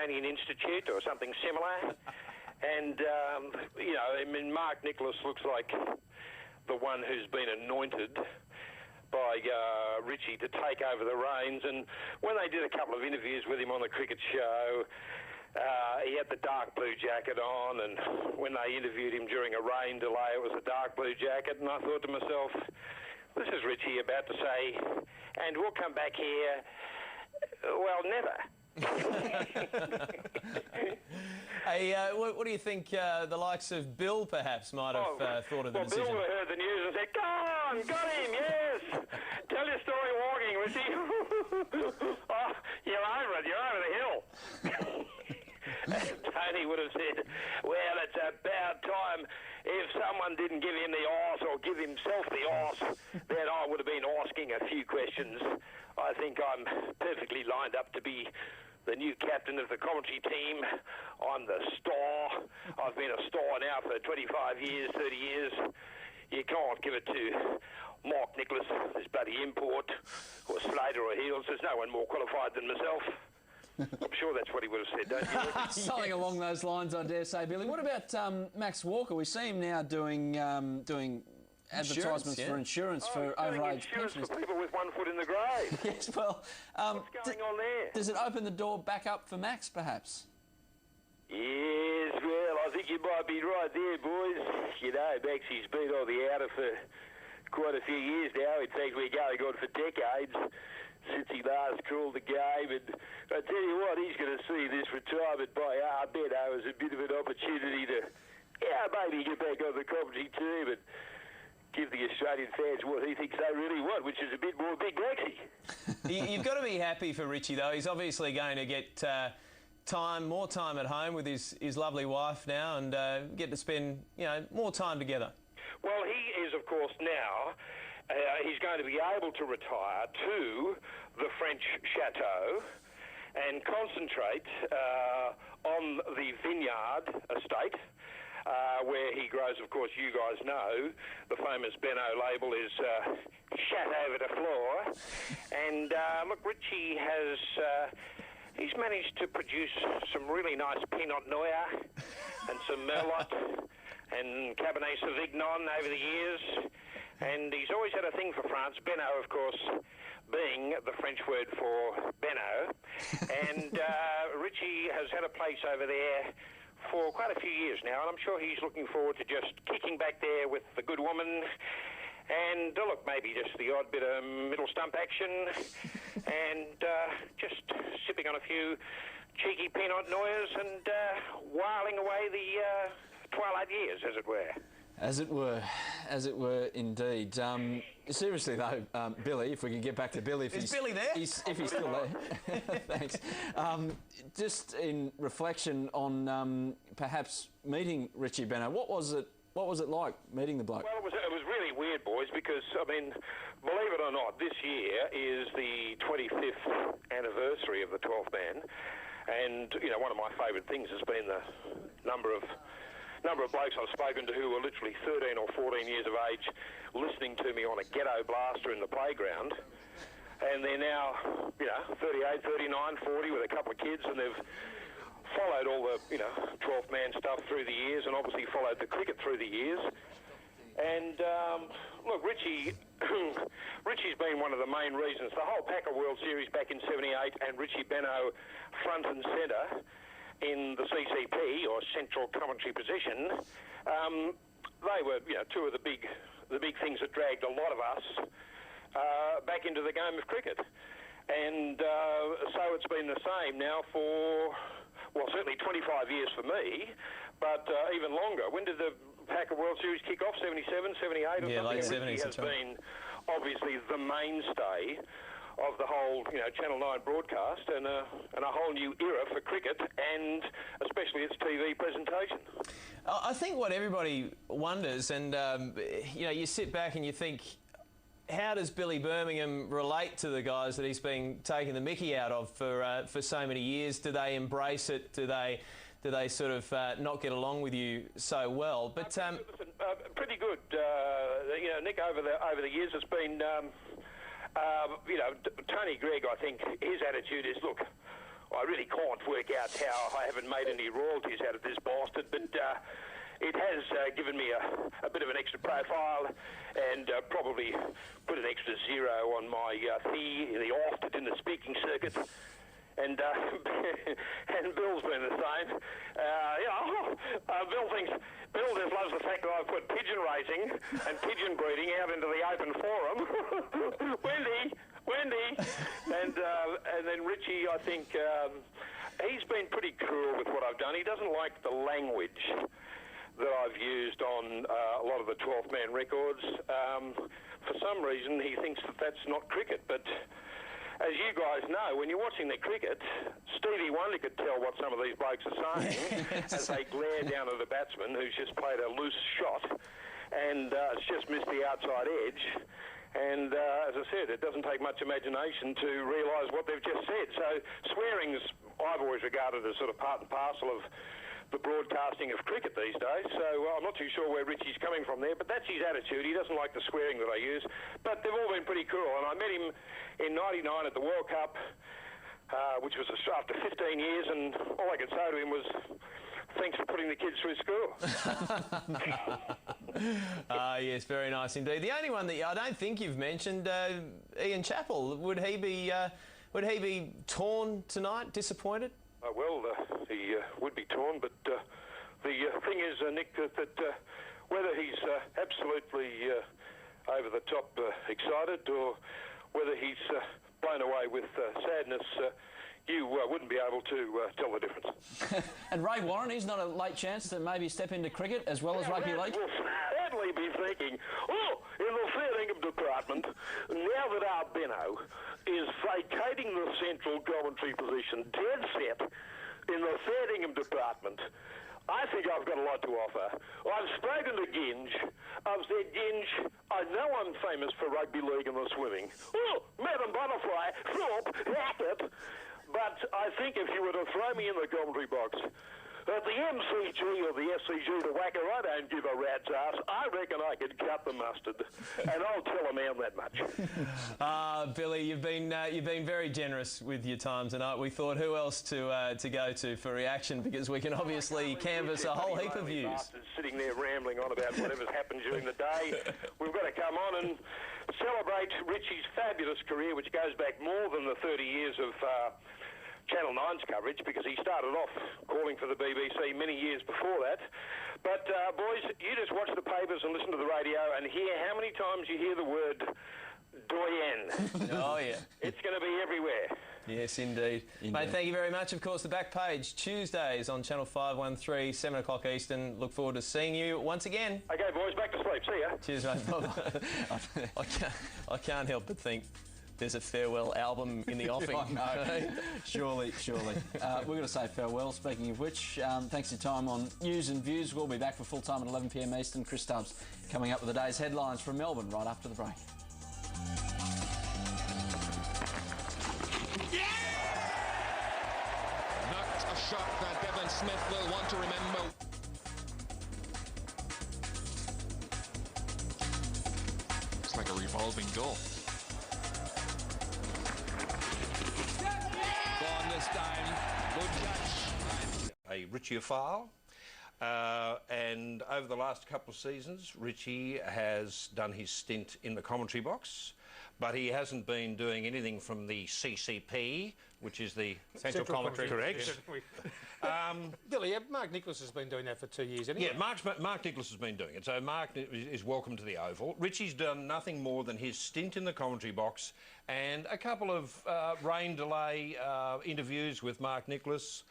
Mediterranean Institute or something similar. And, you know, I mean, Mark Nicholas looks like the one who's been anointed by Richie to take over the reins. And when they did a couple of interviews with him on the cricket show, he had the dark blue jacket on, and when they interviewed him during a rain delay, it was a dark blue jacket, and I thought to myself, this is Richie about to say, and we'll come back here, well, never. Hey, what do you think the likes of Bill perhaps might have thought of the decision? Well, Bill heard the news and said, "Go on, got him, yes! Tell your story walking, Richie." Oh, you're over it, you're over the hill. Tony would have said, well, it's about time. If someone didn't give him the arse or give himself the arse, then I would have been asking a few questions. I think I'm perfectly lined up to be the new captain of the commentary team. I'm the star. I've been a star now for 25 years, 30 years. You can't give it to Mark Nicholas, this bloody import, or Slater or Heels. There's no one more qualified than myself. I'm sure that's what he would have said, don't you? Something along those lines, I dare say, Billy. What about Max Walker? We see him now doing advertisements for insurance for overage pensioners. For people with one foot in the grave. Yes, well... what's going on there? Does it open the door back up for Max, perhaps? Yes, well, I think you might be right there, boys. You know, Maxie's been on the outer for quite a few years now. In fact, we're going on for decades since he last called the game. And I tell you what, he's going to see this retirement by Benno as a bit of an opportunity to, maybe get back on the commentary team and give the Australian fans what he thinks they really want, which is a bit more Big Maxie. You've got to be happy for Richie, though. He's obviously going to get more time at home with his lovely wife now, and get to spend more time together. Well, he is, of course, now. He's going to be able to retire to the French chateau and concentrate on the vineyard estate, where he grows, of course, you guys know, the famous Benno label is Chateau de Flore. And, look, Richie has... he's managed to produce some really nice Pinot Noir and some Merlot and Cabernet Sauvignon over the years. And he's always had a thing for France. Benno, of course, being the French word for Benno. And Richie has had a place over there for quite a few years now, and I'm sure he's looking forward to just kicking back there with the good woman and, look, maybe just the odd bit of middle stump action and just sipping on a few cheeky Pinot Noirs and whiling away the twilight years, as it were. As it were indeed. Seriously though, Billy, if we can get back to Billy, is Billy there? If he's still there, thanks. Just in reflection on perhaps meeting Richie Benno, what was it like meeting the bloke? Well, it was really weird, boys, because I mean, believe it or not, this year is the 25th anniversary of the 12th man, and one of my favourite things has been the number of blokes I've spoken to who were literally 13 or 14 years of age listening to me on a ghetto blaster in the playground. And they're now, 38, 39, 40 with a couple of kids, and they've followed all the, 12th man stuff through the years and obviously followed the cricket through the years. And, look, Richie's been one of the main reasons. The whole Packer World Series back in 78 and Richie Benno front and centre in the CCP, or central commentary position, they were, two of the big things that dragged a lot of us back into the game of cricket. And so it's been the same now for, well, certainly 25 years for me, but even longer. When did the Packer World Series kick off? 77, 78 or something? Yeah, late 70s. Richie has been obviously the mainstay of the whole, Channel 9 broadcast and a whole new era for cricket and especially its TV presentation. I think what everybody wonders, and, you sit back and you think, how does Billy Birmingham relate to the guys that he's been taking the mickey out of for so many years? Do they embrace it? Do they sort of not get along with you so well? But listen, pretty good. Nick over the years has been... Tony Greig, I think, his attitude is, look, I really can't work out how I haven't made any royalties out of this bastard, but it has given me a bit of an extra profile and probably put an extra zero on my the oft in the speaking circuit. And and Bill's been the same. Bill just loves the fact that I've put pigeon racing and pigeon breeding out into the open forum. Wendy, and then Richie, I think he's been pretty cruel with what I've done. He doesn't like the language that I've used on a lot of the 12th man records. For some reason, he thinks that that's not cricket, but as you guys know, when you're watching the cricket, Stevie Wonder could tell what some of these blokes are saying as they glare down at the batsman who's just played a loose shot and it's just missed the outside edge. And as I said, it doesn't take much imagination to realise what they've just said. So swearing's I've always regarded as sort of part and parcel of the broadcasting of cricket these days, so I'm not too sure where Richie's coming from there, but that's his attitude. He doesn't like the swearing that I use, but they've all been pretty cool, and I met him in '99 at the World Cup, which was after 15 years, and all I could say to him was, thanks for putting the kids through school. Yes, very nice indeed. The only one that I don't think you've mentioned, Ian Chappell, would he be torn tonight, disappointed? He would be torn, but the thing is, Nick, that whether he's absolutely over the top excited or whether he's blown away with sadness, you wouldn't be able to tell the difference. And Ray Warren, he's not a late chance to maybe step into cricket as well as rugby league? Will certainly be thinking, in the fair income department, now that our Benno is vacating the central commentary position, dead set, in the fair income department, I think I've got a lot to offer. I've spoken to Ginge. I've said, Ginge, I know I'm famous for rugby league and the swimming. Madam Butterfly, Thorpe, Hackett. But I think if you were to throw me in the commentary box at the MCG or the SCG, the Wacker, I don't give a rat's ass. I reckon I could cut the mustard, and I'll tell a man that much. Billy, you've been very generous with your time tonight. We thought who else to go to for reaction, because we can obviously canvass a whole heap of views. Sitting there rambling on about whatever's happened during the day. We've got to come on and celebrate Richie's fabulous career, which goes back more than the 30 years of Channel 9's coverage, because he started off calling for the BBC many years before that. But, boys, you just watch the papers and listen to the radio and hear how many times you hear the word doyen. Oh, yeah. It's going to be everywhere. Yes, indeed. Mate, thank you very much. Of course, the back page, Tuesdays on Channel 513, 7 o'clock Eastern. Look forward to seeing you once again. OK, boys, back to sleep. See ya. Cheers, mate. I can't help but think there's a farewell album in the offing. I know. Surely. We're going to say farewell. Speaking of which, thanks for your time on News and Views. We'll be back for full time at 11 p.m. Eastern. Chris Stubbs coming up with the day's headlines from Melbourne right after the break. Not a shot that Devon Smith will want to remember. It's like a revolving door. Gone this time. Good catch. A Richie-ophile. And over the last couple of seasons, Richie has done his stint in the commentary box, but he hasn't been doing anything from the CCP, which is the Central Commentary, correct? Billy, Mark Nicholas has been doing that for 2 years anyway. Yeah, Mark Nicholas has been doing it, so Mark is welcome to the Oval. Richie's done nothing more than his stint in the commentary box and a couple of rain delay interviews with Mark Nicholas,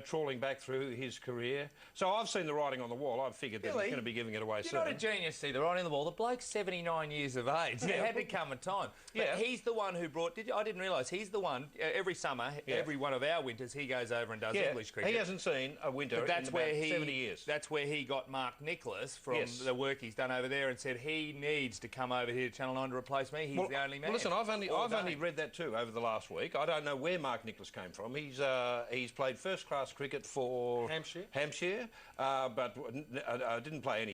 trawling back through his career. So I've seen the writing on the wall. I've figured that he's going to be giving it away soon. You're not a genius, see the writing on the wall. The bloke's 79 years of age. There had to come a time. But he's the one who brought... I didn't realise, he's the one, every summer, every one of our winters, he goes over and does English cricket. He hasn't seen a winter in about 70 years. That's where he got Mark Nicholas from the work he's done over there and said he needs to come over here to Channel 9 to replace me. He's the only man. Well, listen, I've only read that too over the last week. I don't know where Mark Nicholas came from. He's played first-class cricket for Hampshire, but didn't play any